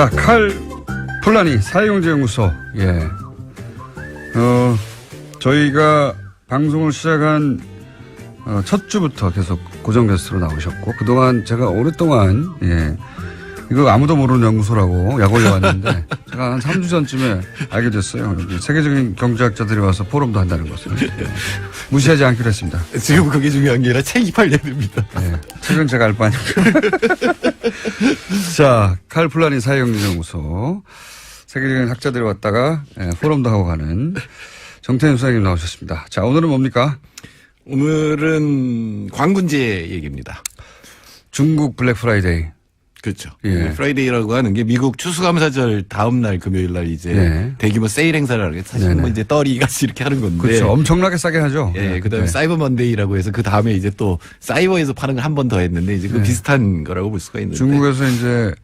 자, 칼 폴라니 사회경제연구소. 예. 저희가 방송을 시작한 첫 주부터 계속 고정 게스트로 나오셨고, 그동안 제가 오랫동안, 예, 이거 아무도 모르는 연구소라고 약 올려왔는데, 제가 한 3주 전쯤에 알게 됐어요. 세계적인 경제학자들이 와서 포럼도 한다는 것을. 예. 무시하지 않기로 했습니다. 지금 그게 중요한 게 아니라 책이 팔려야 됩니다. 예. 책은 제가 알 바 아니고. 자, 칼 폴라니 사회경제연구소. 세계적인 학자들이 왔다가, 예, 포럼도 하고 가는 정태현 소장님 나오셨습니다. 자, 오늘은 뭡니까? 오늘은 광군제 얘기입니다. 중국 블랙 프라이데이. 그렇죠. 예. 프라이데이라고 하는 게 미국 추수감사절 다음 날 금요일 날 이제 네. 대규모 세일 행사를 하는 게 사실 네네. 뭐 이제 떨이 같이 이렇게 하는 건데. 그렇죠. 엄청나게 싸게 하죠. 예. 네. 그다음에 사이버 먼데이라고 해서 그 다음에 이제 또 사이버에서 파는 걸 한 번 더 했는데 이제 그 네. 비슷한 거라고 볼 수가 있는데. 중국에서 이제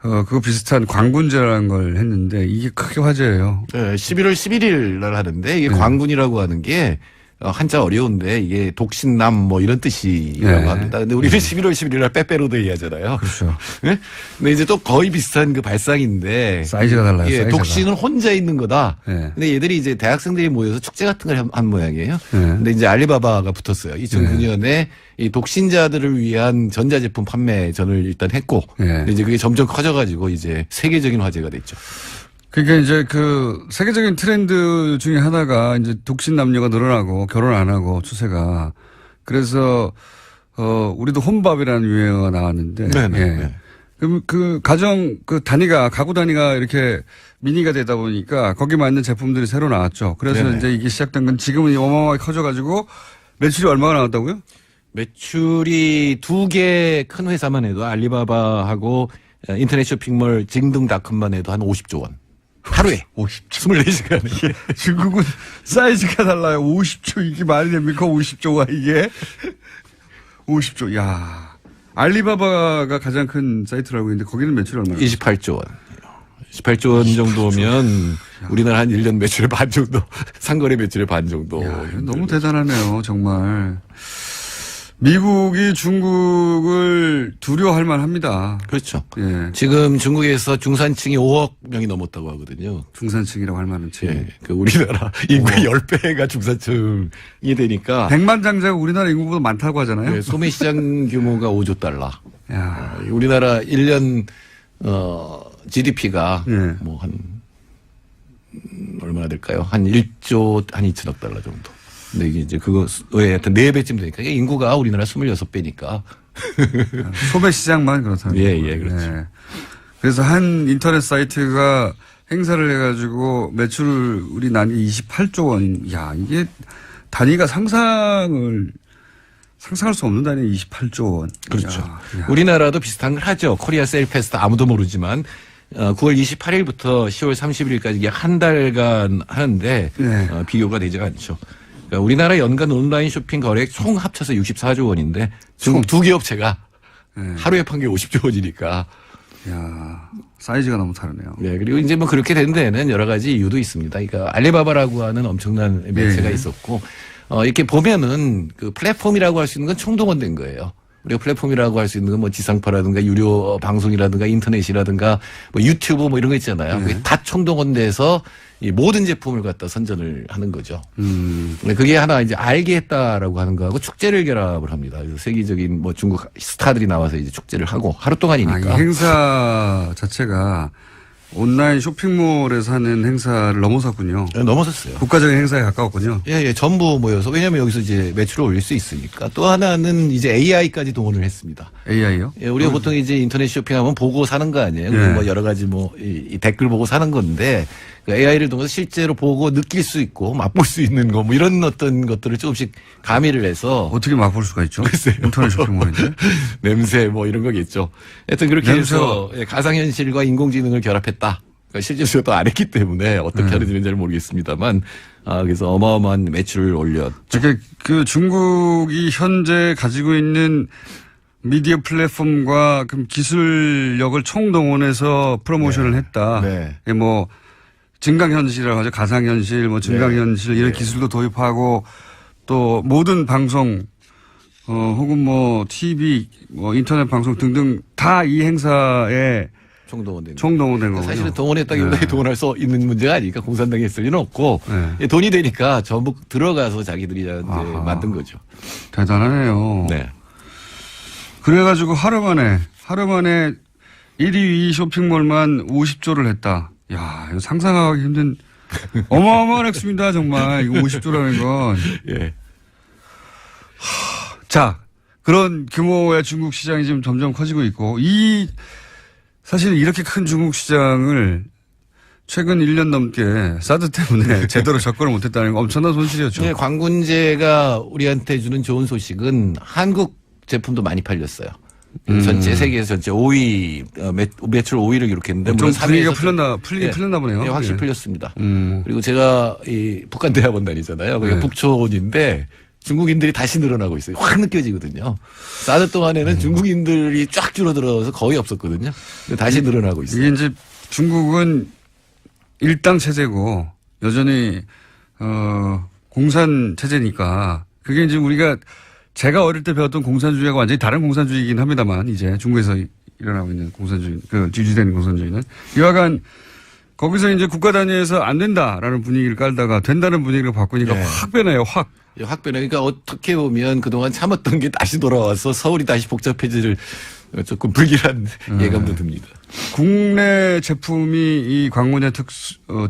그거 비슷한 광군제라는 걸 했는데 이게 크게 화제예요. 네, 11월 11일 날 하는데 이게 광군이라고 하는 게 한자 어려운데 이게 독신남 뭐 이런 뜻이라고 네. 합니다. 근데 우리는 11월 11일 날 빼빼로데이 하잖아요. 그렇죠. 네? 근데 이제 또 거의 비슷한 그 발상인데. 사이즈가 달라요. 예, 사이즈가. 독신은 혼자 있는 거다. 네. 근데 얘들이 이제 대학생들이 모여서 축제 같은 걸 한 모양이에요. 네. 근데 이제 알리바바가 붙었어요. 2009년에 이 독신자들을 위한 전자제품 판매전을 일단 했고. 네. 근데 이제 그게 점점 커져가지고 이제 세계적인 화제가 됐죠. 그러니까 이제 그 세계적인 트렌드 중에 하나가 이제 독신 남녀가 늘어나고 결혼 안 하고 추세가. 그래서 우리도 혼밥이라는 유행어가 나왔는데. 네네. 예. 네. 그럼 그 가정 그 단위가 가구 단위가 이렇게 미니가 되다 보니까 거기 맞는 제품들이 새로 나왔죠. 그래서 네네. 이제 이게 시작된 건 지금은 어마어마하게 커져가지고 매출이 얼마가 나왔다고요? 매출이 두 개 큰 회사만 해도 알리바바하고 인터넷 쇼핑몰 징등닷컴만 해도 한 50조 원. 하루에 24시간에. 중국은 사이즈가 달라요. 50조 이게 말이 됩니까? 50조가 이게 50조. 야, 알리바바가 가장 큰 사이트라고 했는데 거기는 매출 얼마나? 28조 원. 28조 원 정도면 우리나라 한 1년 매출의 반 정도, 상거래 매출의 반 정도. 야, 너무 대단하네요, 정말. 미국이 중국을 두려워할 만합니다. 그렇죠. 예. 지금 중국에서 중산층이 5억 명이 넘었다고 하거든요. 중산층이라고 할 만한 층. 예. 그 우리나라 인구의 10배가 중산층이 되니까. 백만장자가 우리나라 인구보다 많다고 하잖아요. 예, 소매 시장 규모가 5조 달러. 야. 우리나라 1년 GDP가 예. 뭐 한 얼마나 될까요? 한 1조 한 2천억 달러 정도. 근데 이게 이제 그거에 하여튼 4배쯤 되니까 인구가 우리나라 26배니까. 소매 시장만 그렇다면. 예, 그렇죠. 그래서 한 인터넷 사이트가 행사를 해가지고 매출 우리 난 게 28조 원. 야, 이게 단위가 상상할 수 없는 단위 28조 원. 그렇죠. 야. 우리나라도 비슷한 걸 하죠. 코리아 세일 페스트 아무도 모르지만 9월 28일부터 10월 31일까지 약 한 달간 하는데 네. 비교가 되지 않죠. 그러니까 우리나라 연간 온라인 쇼핑 거래액 총 합쳐서 64조 원인데 중국 두 개 업체가 네. 하루에 판 게 50조 원이니까. 야, 사이즈가 너무 다르네요. 네, 그리고 이제 뭐 그렇게 된 데는 여러 가지 이유도 있습니다. 그러니까 알리바바라고 하는 엄청난 매체가 예. 있었고 이렇게 보면은 그 플랫폼이라고 할 수 있는 건 총동원된 거예요. 우리가 플랫폼이라고 할 수 있는 건 뭐 지상파라든가 유료 방송이라든가 인터넷이라든가 뭐 유튜브 뭐 이런 거 있잖아요. 그게 다 총동원돼서 이 모든 제품을 갖다 선전을 하는 거죠. 근데 그게 하나 이제 알게 했다라고 하는 거하고 축제를 결합을 합니다. 그래서 세계적인 뭐 중국 스타들이 나와서 이제 축제를 하고 하루 동안이니까. 이 행사 자체가 온라인 쇼핑몰에서 하는 행사를 넘어섰군요. 넘어섰어요. 국가적인 행사에 가까웠군요. 예, 전부 모여서 왜냐하면 여기서 이제 매출을 올릴 수 있으니까. 또 하나는 이제 AI까지 동원을 했습니다. AI요? 예, 우리가 보통 이제 인터넷 쇼핑하면 보고 사는 거 아니에요? 네. 뭐 여러 가지 뭐 이 댓글 보고 사는 건데 그 AI를 통해서 실제로 보고 느낄 수 있고 맛볼 수 있는 거 뭐 이런 어떤 것들을 조금씩 가미를 해서 어떻게 맛볼 수가 있죠? 글쎄요. 인터넷 쇼핑몰인데. 냄새 뭐 이런 거겠죠. 하여튼 그렇게 해서 가상현실과 인공지능을 결합했다. 그러니까 실제로 또 안 했기 때문에 어떻게 하는지는 잘 모르겠습니다만 그래서 어마어마한 매출을 올렸죠. 그러니까 그 중국이 현재 가지고 있는 미디어 플랫폼과 그 기술력을 총동원해서 프로모션을 했다. 네. 예, 뭐 증강현실이라고 하죠. 가상현실, 뭐 증강현실 이런 기술도 도입하고 또 모든 방송 혹은 뭐 TV, 뭐 인터넷 방송 등등 다 이 행사에 총동원된 거. 총동원된 거군요. 사실은 동원했다기보다 동원할 수 있는 문제가 아니니까 공산당이 했을 리는 없고 돈이 되니까 전부 들어가서 자기들이 이제 만든 거죠. 대단하네요. 네. 그래가지고 하루 만에 1위 2위 쇼핑몰만 50조를 했다. 야, 이거 상상하기 힘든 어마어마한 액수입니다, 정말. 이거 50조라는 건. 예. 자, 그런 규모의 중국 시장이 지금 점점 커지고 있고, 사실 이렇게 큰 중국 시장을 최근 1년 넘게 사드 때문에 제대로 접근을 못했다는 건 엄청난 손실이었죠. 네, 광군제가 우리한테 주는 좋은 소식은 한국 제품도 많이 팔렸어요. 전체 세계에서 전체 5위 매출 5위를 기록했는데 좀 물론 분위기가 3위에서 풀렸나 보네요. 네, 확실히 풀렸습니다. 그리고 제가 이 북한 대학원 다니잖아요. 그게 북촌인데 중국인들이 다시 늘어나고 있어요. 확 느껴지거든요. 사드 동안에는 중국인들이 쫙 줄어들어서 거의 없었거든요. 다시 늘어나고 있어요. 이게 이제 중국은 일당 체제고 여전히 공산 체제니까 그게 이제 제가 어릴 때 배웠던 공산주의하고 완전히 다른 공산주의이긴 합니다만 이제 중국에서 일어나고 있는 공산주의, 지지되는 공산주의는 이와간 거기서 이제 국가 단위에서 안 된다라는 분위기를 깔다가 된다는 분위기를 바꾸니까 확 변해요, 확. 확 변해요. 그러니까 어떻게 보면 그동안 참았던 게 다시 돌아와서 서울이 다시 복잡해질 조금 불길한 예감도 듭니다. 국내 제품이 이 광문의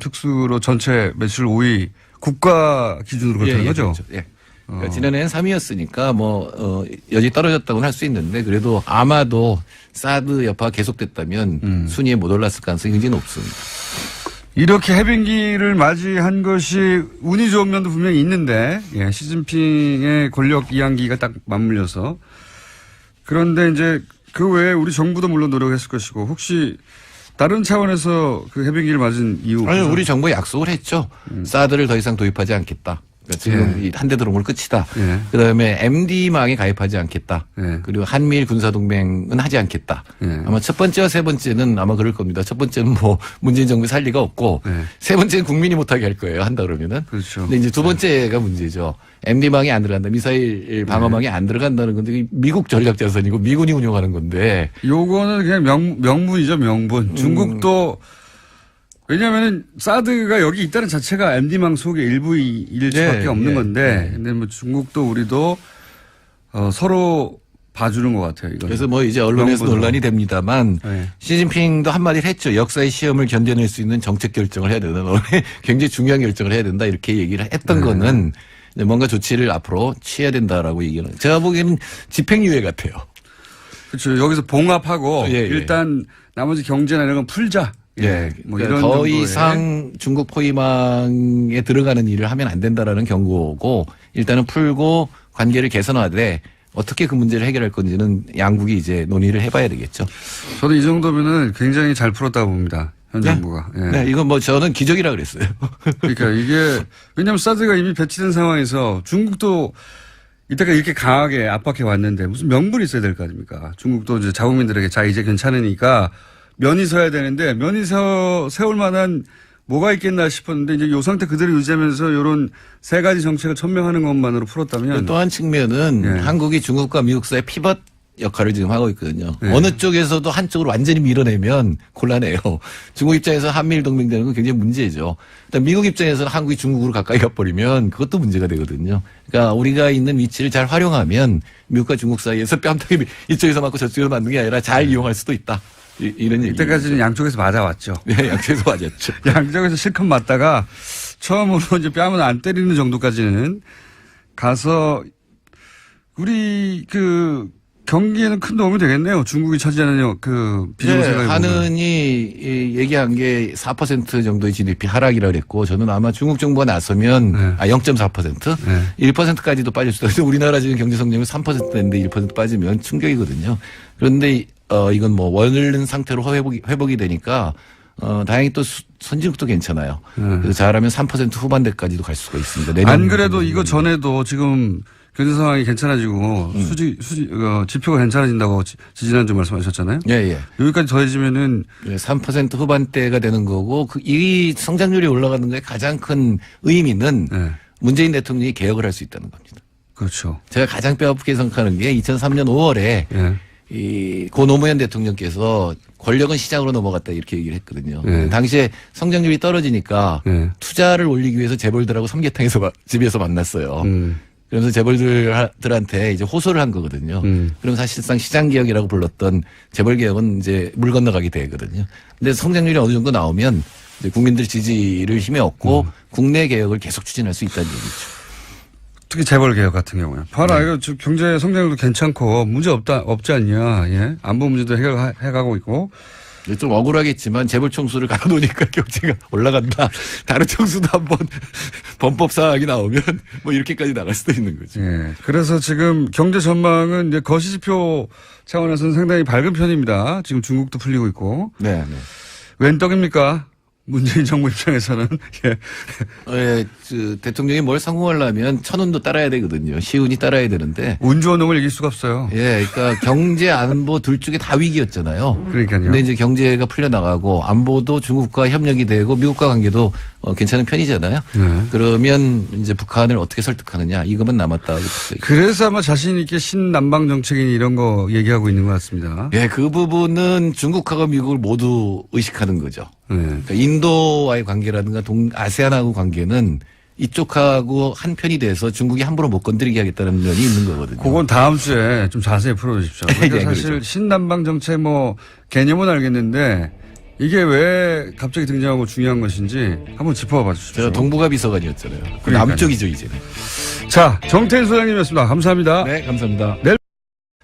특수로 전체 매출 5위 국가 기준으로 그렇다는 거죠? 그렇죠. 예. 그러니까 지난해는 3위였으니까 여전히 떨어졌다고는 할 수 있는데 그래도 아마도 사드 여파가 계속됐다면 순위에 못 올랐을 가능성이 굉장히 높습니다. 이렇게 해빙기를 맞이한 것이 운이 좋은 면도 분명히 있는데, 시진핑의 권력 이양기가 딱 맞물려서. 그런데 이제 그 외에 우리 정부도 물론 노력했을 것이고, 혹시 다른 차원에서 그 해빙기를 맞은 이유? 아니, 우리 정부에 약속을 했죠. 사드를 더 이상 도입하지 않겠다. 그러니까 지금 한 대 들어오면 끝이다. 그다음에 MD망에 가입하지 않겠다. 그리고 한미일 군사동맹은 하지 않겠다. 아마 첫 번째와 세 번째는 아마 그럴 겁니다. 첫 번째는 뭐 문재인 정부 살 리가 없고 세 번째는 국민이 못하게 할 거예요. 한다 그러면은. 그렇죠. 근데 이제 두 번째가 문제죠. MD망이 안 들어간다. 미사일 방어망이 안 들어간다는 건데 미국 전략 자산이고 미군이 운영하는 건데. 요거는 그냥 명분이죠, 명분. 중국도 왜냐하면은 사드가 여기 있다는 자체가 MD망 속의 일부일 수밖에 없는 건데, 근데 뭐 중국도 우리도 서로 봐주는 것 같아요. 이건. 그래서 뭐 이제 언론에서 논란이 됩니다만 시진핑도 한마디를 했죠. 역사의 시험을 견뎌낼 수 있는 정책 결정을 해야 된다. 굉장히 중요한 결정을 해야 된다. 이렇게 얘기를 했던 거는 뭔가 조치를 앞으로 취해야 된다라고 얘기하는. 제가 보기에는 집행유예 같아요. 그렇죠. 여기서 봉합하고 일단 나머지 경제나 이런 건 풀자. 뭐 그러니까 이런 더 이상 중국 포위망에 들어가는 일을 하면 안 된다라는 경고고 일단은 풀고 관계를 개선하되 어떻게 그 문제를 해결할 건지는 양국이 이제 논의를 해봐야 되겠죠. 저도 이 정도면은 굉장히 잘 풀었다고 봅니다. 현 정부가. 네, 이건 뭐 저는 기적이라 그랬어요. 그러니까 이게 왜냐하면 사드가 이미 배치된 상황에서 중국도 이때가 이렇게 강하게 압박해 왔는데 무슨 명분이 있어야 될 거 아닙니까? 중국도 이제 자국민들에게 자 이제 괜찮으니까 면이 서야 되는데 면이 세울 만한 뭐가 있겠나 싶었는데 이제 요 상태 그대로 유지하면서 이런 세 가지 정책을 천명하는 것만으로 풀었다면 또 한 측면은 한국이 중국과 미국 사이의 피벗 역할을 지금 하고 있거든요. 어느 쪽에서도 한쪽으로 완전히 밀어내면 곤란해요. 중국 입장에서 한미일 동맹되는 건 굉장히 문제죠. 일단 미국 입장에서는 한국이 중국으로 가까이 가버리면 그것도 문제가 되거든요. 그러니까 우리가 있는 위치를 잘 활용하면 미국과 중국 사이에서 뺨때기 이쪽에서 맞고 저쪽에서 맞는 게 아니라 잘 이용할 수도 있다. 이런 얘기. 이때까지는 양쪽에서 맞아왔죠. 네, 양쪽에서 맞았죠. 양쪽에서 실컷 맞다가 처음으로 이제 뺨을 안 때리는 정도까지는 가서 우리 경기에는 큰 도움이 되겠네요. 중국이 차지하는 비정세가. 하는이 얘기한 게 4% 정도의 GDP 하락이라 그랬고 저는 아마 중국 정부가 나서면 0.4% 1%까지도 빠질 수도 있어요. 우리나라 지금 경제 성장률 3%인데 1% 빠지면 충격이거든요. 그런데 이건 뭐 원활한 상태로 회복이 되니까 다행히 또 선진국도 괜찮아요. 그래서 잘하면 3% 후반대까지도 갈 수가 있습니다. 안 그래도 이거 전에도 지금 경제 상황이 괜찮아지고 지표가 괜찮아진다고 지난주 말씀하셨잖아요. 예. 여기까지 더해지면은 3% 후반대가 되는 거고 이 성장률이 올라가는 데 가장 큰 의미는 문재인 대통령이 개혁을 할 수 있다는 겁니다. 그렇죠. 제가 가장 뼈아프게 생각하는 게 2003년 5월에 고 노무현 대통령께서 권력은 시장으로 넘어갔다 이렇게 얘기를 했거든요. 당시에 성장률이 떨어지니까 투자를 올리기 위해서 재벌들하고 삼계탕에서 집에서 만났어요. 그러면서 재벌들한테 이제 호소를 한 거거든요. 그럼 사실상 시장개혁이라고 불렀던 재벌개혁은 이제 물 건너가게 되거든요. 근데 성장률이 어느 정도 나오면 이제 국민들 지지를 힘에 얻고 국내 개혁을 계속 추진할 수 있다는 얘기죠. 특히 재벌 개혁 같은 경우에. 봐라, 이거 경제 성장률도 괜찮고 문제 없지 않냐. 예. 안보 문제도 해가고 있고. 좀 억울하겠지만 재벌 총수를 갈아놓으니까 경제가 올라간다. 다른 총수도 한번 범법 사항이 나오면 뭐 이렇게까지 나갈 수도 있는 거죠. 예. 그래서 지금 경제 전망은 이제 거시지표 차원에서는 상당히 밝은 편입니다. 지금 중국도 풀리고 있고. 네. 웬 떡입니까? 문재인 정부 입장에서는. 예. 대통령이 뭘 성공하려면 천운도 따라야 되거든요. 시운이 따라야 되는데. 운 좋은 놈을 이길 수가 없어요. 예, 그러니까 경제 안보 둘 쪽에 다 위기였잖아요. 그러니까요. 근데 이제 경제가 풀려나가고 안보도 중국과 협력이 되고 미국과 관계도 괜찮은 편이잖아요. 그러면 이제 북한을 어떻게 설득하느냐 이것만 남았다. 그래서 아마 자신 있게 신남방 정책인 이런 거 얘기하고 있는 것 같습니다. 예, 그 부분은 중국하고 미국을 모두 의식하는 거죠. 그러니까 인도와의 관계라든가 아세안하고 관계는 이쪽하고 한 편이 돼서 중국이 함부로 못 건드리게 하겠다는 면이 있는 거거든요. 그건 다음 주에 좀 자세히 풀어주십시오. 그러니까 네, 사실 그렇죠. 신남방 정책 뭐 개념은 알겠는데 이게 왜 갑자기 등장하고 중요한 것인지 한번 짚어봐 주십시오. 제가 동북아 비서관이었잖아요. 그 남쪽이죠 이제는. 자, 정태인 소장님이었습니다. 감사합니다. 네, 감사합니다.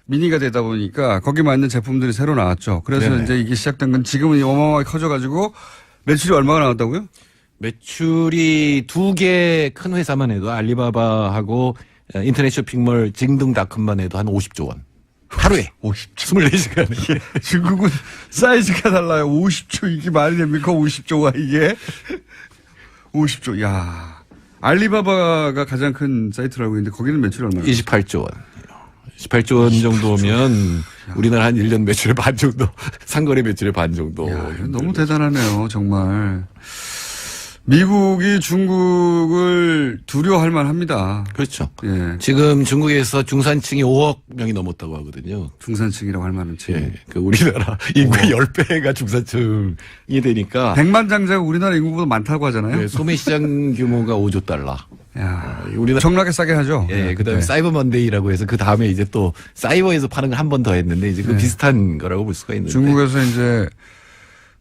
미니가 되다 보니까 거기 맞는 제품들이 새로 나왔죠. 그래서 네네. 이제 이게 시작된 건 지금은 어마어마하게 커져가지고 매출이 얼마가 나왔다고요? 매출이 2개 큰 회사만 해도 알리바바하고 인터넷 쇼핑몰 징등닷컴만 해도 한 50조 원. 하루에. 50조. 24시간에. 중국은 사이즈가 달라요. 50조 이게 말이 됩니까? 50조가 이게. 50조. 야, 알리바바가 가장 큰 사이트라고 있는데 거기는 매출이 얼마나? 28조 원. 18조 원 정도면 우리나라 한 1년 매출의 반 정도, 상거래 매출의 반 정도. 야, 너무 대단하네요, 정말. 미국이 중국을 두려워할 만합니다. 그렇죠. 예. 지금 중국에서 중산층이 5억 명이 넘었다고 하거든요. 중산층이라고 할 만한 층. 예. 그 우리나라 인구의 10배가 중산층이 되니까. 백만장자가 우리나라 인구보다 많다고 하잖아요. 네, 소매 시장 규모가 5조 달러. 야, 우리나라 정락에 싸게 하죠. 예, 그다음에 사이버 먼데이라고 해서 그 다음에 이제 또 사이버에서 파는 걸 한 번 더 했는데 이제 그 비슷한 거라고 볼 수가 있는데. 중국에서 이제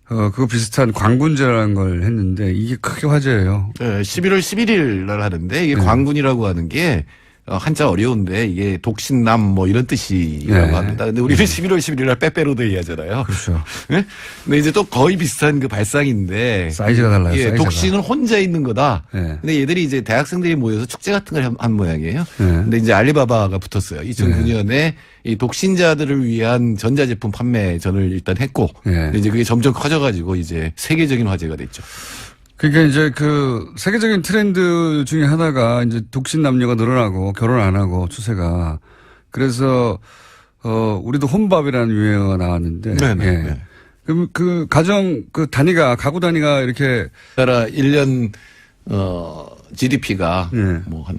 그거 비슷한 광군제라는 걸 했는데 이게 크게 화제예요. 예, 11월 11일 날 하는데 이게 광군이라고 하는 게 한자 어려운데 이게 독신남 뭐 이런 뜻이라고 합니다. 근데 우리는 11월 11일 날 빼빼로데이 하잖아요. 그렇죠. 네? 근데 이제 또 거의 비슷한 그 발상인데. 사이즈가 달라요. 예, 사이즈가. 독신은 혼자 있는 거다. 네. 근데 얘들이 이제 대학생들이 모여서 축제 같은 걸 한 모양이에요. 근데 이제 알리바바가 붙었어요. 2009년에 이 독신자들을 위한 전자제품 판매전을 일단 했고. 근데 이제 그게 점점 커져가지고 이제 세계적인 화제가 됐죠. 그러니까 이제 그 세계적인 트렌드 중에 하나가 이제 독신 남녀가 늘어나고 결혼 안 하고 추세가 그래서 우리도 혼밥이라는 유행어가 나왔는데 네네. 그럼 그 가정 그 단위가 가구 단위가 이렇게 따라 1년 GDP가 뭐 한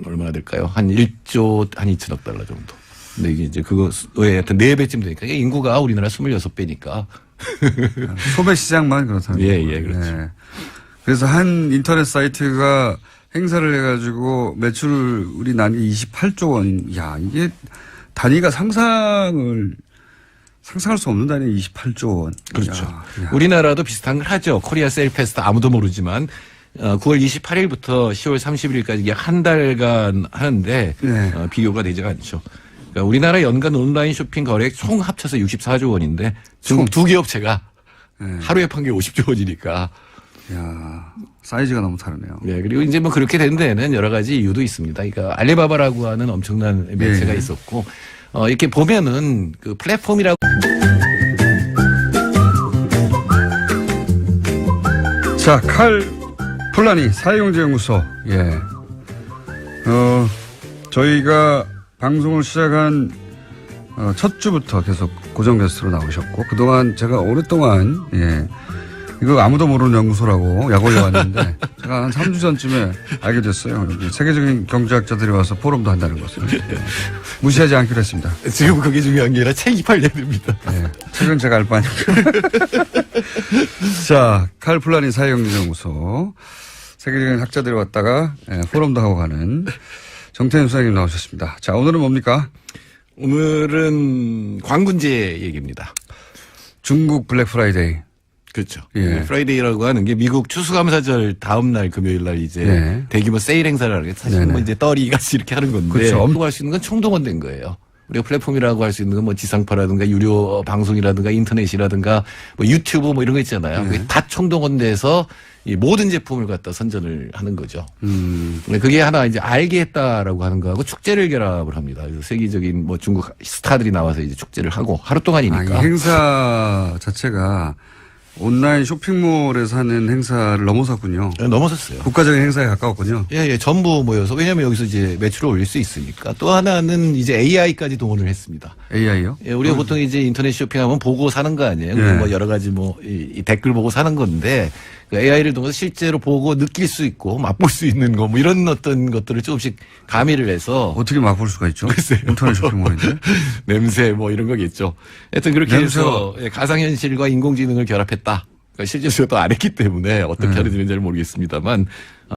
얼마나 될까요? 한 1조 한 2천억 달러 정도. 근데 이게 이제 그거에 하여튼 4배쯤 되니까 인구가 우리나라 26배니까. 소매 시장만 그렇다는 예, 거예요. 예, 그렇죠. 네. 그래서 한 인터넷 사이트가 행사를 해가지고 매출을 우리 난 게 28조 원. 야, 이게 단위가 상상할 수 없는 단위 28조 원. 그렇죠. 야. 우리나라도 비슷한 걸 하죠. 코리아 셀페스트 아무도 모르지만 9월 28일부터 10월 31일까지 약 한 달간 하는데 비교가 되지가 않죠. 그러니까 우리나라 연간 온라인 쇼핑 거래액 총 합쳐서 64조 원인데 중국 두 개 업체가 하루에 판 게 50조 원이니까. 야, 사이즈가 너무 다르네요. 네, 그리고 이제 뭐 그렇게 된 데는 여러 가지 이유도 있습니다. 그러니까 알리바바라고 하는 엄청난 매체가 있었고 이렇게 보면은 그 플랫폼이라고. 자, 칼 폴라니 사회경제연구소. 예. 저희가 방송을 시작한 첫 주부터 계속 고정 게스트로 나오셨고 그동안 제가 오랫동안 이거 아무도 모르는 연구소라고 약 올려왔는데 제가 한 3주 전쯤에 알게 됐어요. 여기 세계적인 경제학자들이 와서 포럼도 한다는 것을. 무시하지 않기로 했습니다. 지금 그게 중요한 게 아니라 책이 팔려야 됩니다. 네, 책은 제가 알 바 아니까. 자, 칼 플라니 사회경제연구소 세계적인 학자들이 왔다가 포럼도 하고 가는 정태현 소장님 나오셨습니다. 자, 오늘은 뭡니까? 오늘은 광군제 얘기입니다. 중국 블랙 프라이데이. 그렇죠. 예. 프라이데이라고 하는 게 미국 추수감사절 다음 날 금요일 날 이제 네. 대규모 세일 행사를 하는 게 사실 네네. 뭐 이제 떨이 같이 이렇게 하는 건데 그렇죠. 할 수 있는 건 총동원된 거예요. 우리가 플랫폼이라고 할 수 있는 건 뭐 지상파라든가 유료 방송이라든가 인터넷이라든가 뭐 유튜브 뭐 이런 거 있잖아요. 그게 다 총동원돼서 이 모든 제품을 갖다 선전을 하는 거죠. 근데 그게 하나 이제 알게 했다라고 하는 거하고 축제를 결합을 합니다. 그래서 세계적인 뭐 중국 스타들이 나와서 이제 축제를 하고 하루 동안이니까. 이 행사 자체가 온라인 쇼핑몰에서 하는 행사를 넘어섰군요. 넘어섰어요. 국가적인 행사에 가까웠군요. 예, 전부 모여서 왜냐하면 여기서 이제 매출을 올릴 수 있으니까. 또 하나는 이제 AI까지 동원을 했습니다. AI요? 예, 우리가 보통 이제 인터넷 쇼핑하면 보고 사는 거 아니에요? 네. 뭐 여러 가지 뭐 이 댓글 보고 사는 건데 그 AI를 통해서 실제로 보고 느낄 수 있고 맛볼 수 있는 거 뭐 이런 어떤 것들을 조금씩 가미를 해서 어떻게 맛볼 수가 있죠? 글쎄요. 인터넷 쇼핑몰인데. 냄새 뭐 이런 거겠죠. 하여튼 그렇게 해서 가상현실과 인공지능을 결합했다. 그러니까 실제로 또 안 했기 때문에 어떻게 하는지는 잘 모르겠습니다만